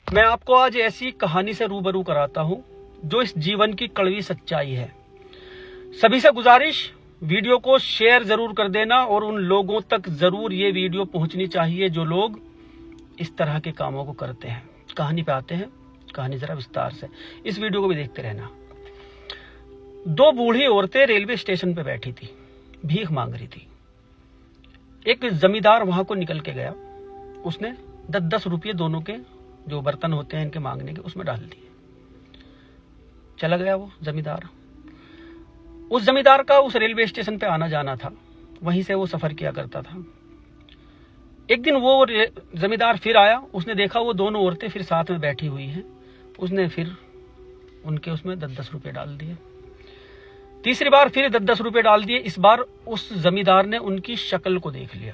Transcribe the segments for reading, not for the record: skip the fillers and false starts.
मैं आपको आज ऐसी कहानी से रूबरू कराता हूं जो इस जीवन की कड़वी सच्चाई है। सभी से गुजारिश, वीडियो को शेयर जरूर कर देना और उन लोगों तक जरूर ये वीडियो पहुंचनी चाहिए जो लोग इस तरह के कामों को करते हैं। कहानी पे आते हैं, कहानी जरा विस्तार से, इस वीडियो को भी देखते रहना। दो बूढ़ी औरतें रेलवे स्टेशन पे बैठी थी, भीख मांग रही थी। एक जमींदार वहां को निकल के गया, उसने 10-10 रुपये दोनों के जो बर्तन होते हैं इनके मांगने के, उसमें डाल दिए। चला गया वो जमींदार। उस जमींदार का उस रेलवे स्टेशन पे आना जाना था, वहीं से वो सफर किया करता था। एक दिन वो जमींदार फिर आया, उसने देखा वो दोनों औरतें फिर साथ में बैठी हुई हैं। उसने फिर उनके उसमें 10-10 रुपये डाल दिए। तीसरी बार फिर 10-10 रुपये डाल दिए। इस बार उस जमींदार ने उनकी शक्ल को देख लिया।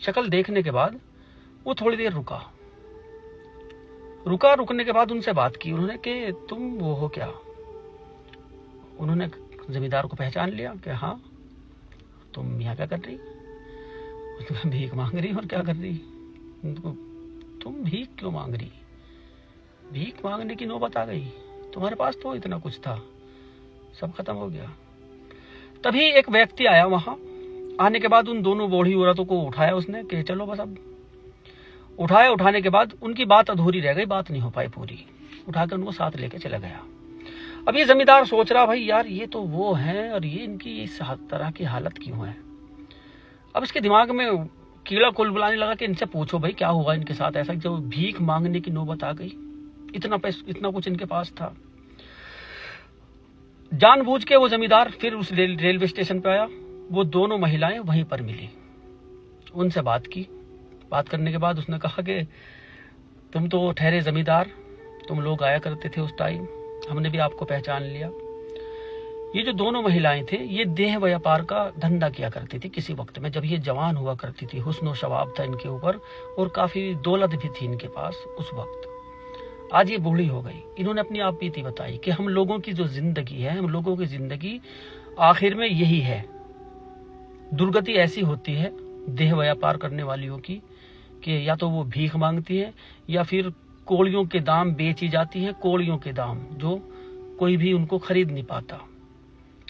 शक्ल देखने के बाद वो थोड़ी देर रुकने के बाद उनसे बात की उन्होंने कि तुम वो हो क्या? उन्होंने जमींदार को पहचान लिया कि हाँ, तुम यहाँ क्या कर रही? भीख मांग रही। और क्या कर रही? तुम भीख क्यों मांग रही? भीख मांगने की नौबत आ गई? तुम्हारे पास तो इतना कुछ था, सब खत्म हो गया। तभी एक व्यक्ति आया। वहां आने के बाद उन दोनों बूढ़ी औरतों को उठाया उसने कि चलो बस अब। उठाने के बाद उनकी बात अधूरी रह गई, बात नहीं हो पाई पूरी। उठाकर उनको साथ लेके चला गया। अब ये जमींदार सोच रहा, भाई यार ये तो वो हैं और ये इनकी इस तरह की हालत क्यों है? अब इसके दिमाग में कीड़ा कुलबुलाने लगा कि इनसे पूछो भाई क्या हुआ इनके साथ ऐसा, जब भीख मांगने की नौबत आ गई। इतना कुछ इनके पास था। जानबूझ के वो जमींदार फिर उस रेलवे स्टेशन पे आया। वो दोनों महिलाएं वहीं पर मिली, उनसे बात की। बात करने के बाद उसने कहा कि तुम तो ठहरे जमींदार, तुम लोग आया करते थे उस टाइम, हमने भी आपको पहचान लिया। ये जो दोनों महिलाएं थे ये देह व्यापार का धंधा किया करती थी किसी वक्त में, जब ये जवान हुआ करती थी। हुस्न शबाब था इनके ऊपर और काफी दौलत भी थी इनके पास उस वक्त। आज ये बूढ़ी हो गई। इन्होंने अपनी आप बीती बताई कि हम लोगों की जो जिंदगी है, हम लोगों की जिंदगी आखिर में यही है। दुर्गति ऐसी होती है देह व्यापार करने वालियों की कि या तो वो भीख मांगती है या फिर कोड़ियों के दाम बेची जाती है। कोड़ियों के दाम जो कोई भी उनको खरीद नहीं पाता।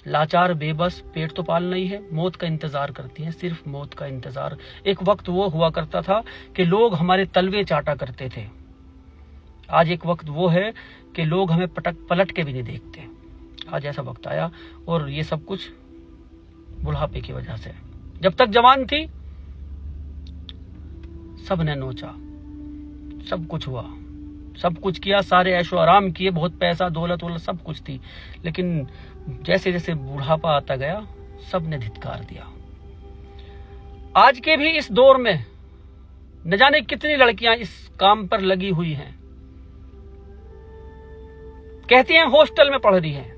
लाचार बेबस, पेट तो पालना ही है, मौत का इंतजार करती हैं, सिर्फ मौत का इंतजार। एक वक्त वो हुआ करता था कि लोग हमारे तलवे चाटा करते थे। आज एक वक्त वो है कि लोग हमें पलट के भी नहीं देखते। आज ऐसा वक्त आया और ये सब कुछ बुढ़ापे की वजह से। जब तक जवान थी सब ने नोचा, सब कुछ हुआ, सब कुछ किया, सारे ऐशो आराम किए, बहुत पैसा दौलत वोलत सब कुछ थी। लेकिन जैसे जैसे बुढ़ापा आता गया सब ने धिक्कार दिया। आज के भी इस दौर में न जाने कितनी लड़कियां इस काम पर लगी हुई हैं। कहती हैं हॉस्टल में पढ़ रही हैं,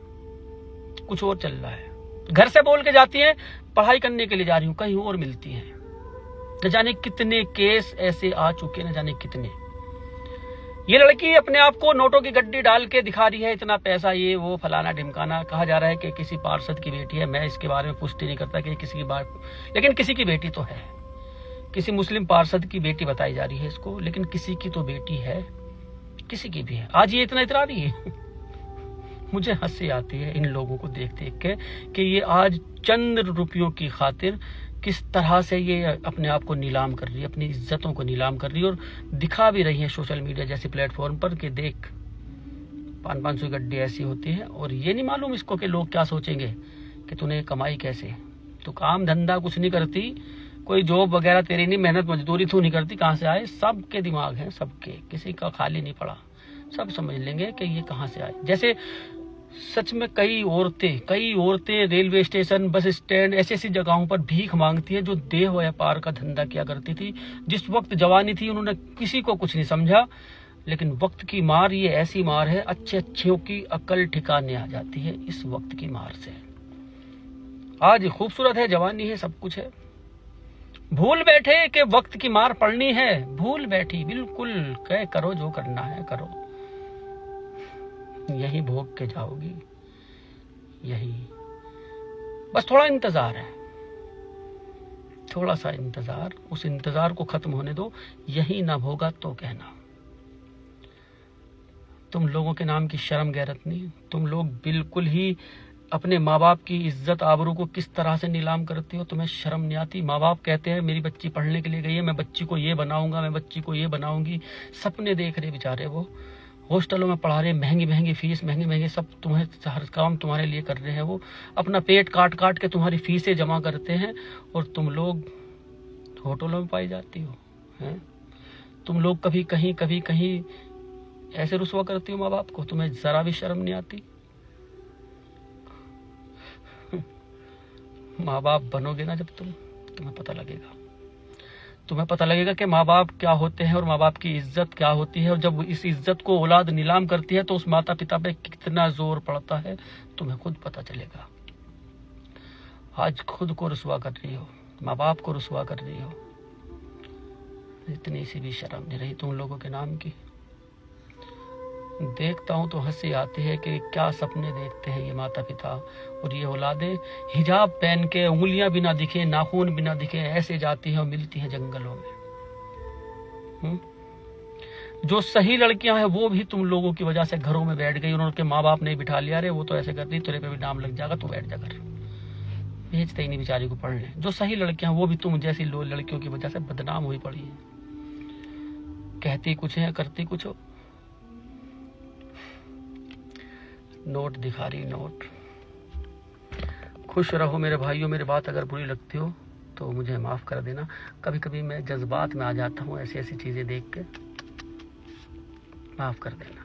कुछ और चल रहा है। घर से बोल के जाती हैं पढ़ाई करने के लिए जा रही हूं, कहीं और मिलती हैं। न जाने कितने केस ऐसे आ चुके, न जाने कितने। ये लड़की अपने आप को नोटों की गड्डी डाल के दिखा रही है, इतना पैसा, ये वो फलाना ढिमकाना। कहा जा रहा है कि किसी पार्षद की बेटी है। मैं इसके बारे में पुष्टि नहीं करता कि किसी की बात, लेकिन किसी की बेटी तो है। किसी मुस्लिम पार्षद की बेटी बताई जा रही है इसको, लेकिन किसी की तो बेटी है, किसी की भी है। आज ये इतना इतरा रही है। मुझे हंसी आती है इन लोगों को देख देख के कि ये आज चंद रुपयों की खातिर किस तरह से ये अपने आप को नीलाम कर रही है, अपनी इज्जतों को नीलाम कर रही है और दिखा भी रही है सोशल मीडिया जैसे प्लेटफॉर्म पर कि देख 500 गड्डी ऐसी होती है। और ये नहीं मालूम इसको कि लोग क्या सोचेंगे कि तूने कमाई कैसे, तू काम धंधा कुछ नहीं करती, कोई जॉब वगैरह तेरी नहीं, मेहनत मजदूरी तू नहीं करती, कहाँ से आए? सबके दिमाग है, सबके, किसी का खाली नहीं पड़ा। सब समझ लेंगे कि ये कहाँ से आए। जैसे सच में कई औरतें रेलवे स्टेशन, बस स्टैंड, ऐसी जगहों पर भीख मांगती हैं जो देह व्यापार का धंधा किया करती थी। जिस वक्त जवानी थी उन्होंने किसी को कुछ नहीं समझा, लेकिन वक्त की मार ये ऐसी मार है, अच्छों की अकल ठिकाने आ जाती है इस वक्त की मार से। आज खूबसूरत है, जवानी है, सब कुछ है। भूल बैठे कि वक्त की मार पड़नी है, भूल बैठी बिल्कुल, कह करो जो करना है करो, यही भोग के जाओगी, यही। बस थोड़ा इंतजार है, थोड़ा सा इंतजार, उस इंतजार को खत्म होने दो। यही ना भोगा तो कहना। तुम लोगों के नाम की शर्म गैरत नहीं। तुम लोग बिल्कुल ही अपने माँ बाप की इज्जत आबरू को किस तरह से नीलाम करती हो, तुम्हें शर्म नहीं आती। माँ बाप कहते हैं मेरी बच्ची पढ़ने के लिए गई है, मैं बच्ची को ये बनाऊंगा, मैं बच्ची को ये बनाऊंगी, सपने देख रहे बेचारे, वो हॉस्टलों में पढ़ा रहे, महंगी महंगी फीस, महंगे महंगे सब, तुम्हें हर काम तुम्हारे लिए कर रहे हैं, वो अपना पेट काट काट के तुम्हारी फीसें जमा करते हैं, और तुम लोग होटलों में पाई जाती हो हैं। तुम लोग कभी कहीं ऐसे रुसवा करती हो माँ बाप को, तुम्हें जरा भी शर्म नहीं आती। माँ बाप बनोगे ना जब तुम्हें पता लगेगा कि माँ बाप क्या होते हैं और माँ बाप की इज्जत क्या होती है। और जब इस इज्जत को औलाद नीलाम करती है तो उस माता पिता पे कितना जोर पड़ता है तुम्हें खुद पता चलेगा। आज खुद को रुसवा कर रही हो, माँ बाप को रुसवा कर रही हो, इतनी सी भी शर्म नहीं रही तुम लोगों के नाम की। देखता हूँ तो हंसी आती है कि क्या सपने देखते हैं ये माता पिता और ये औलादें। हिजाब पहन के, उंगलियां बिना दिखे, नाखून बिना दिखे ऐसे जाती हैं और मिलती हैं जंगलों में। जो सही लड़कियां हैं वो भी तुम लोगों की वजह से घरों में बैठ गई, उन्होंने माँ बाप ने बिठा लिया, अरे वो तो ऐसे करती, तेरे पे भी नाम लग जाएगा, तू बैठ जा कर, भेजते ही नहीं बेचारी को पढ़ने। जो सही लड़कियां वो भी तुम जैसी लड़कियों की वजह से बदनाम हुई पड़ी है। कहती कुछ है, करती कुछ हो। नोट दिखा रही, नोट। खुश रहो मेरे भाइयों। मेरी बात अगर बुरी लगती हो तो मुझे माफ कर देना। कभी कभी मैं जज्बात में आ जाता हूँ ऐसी ऐसी चीजें देख के, माफ कर देना।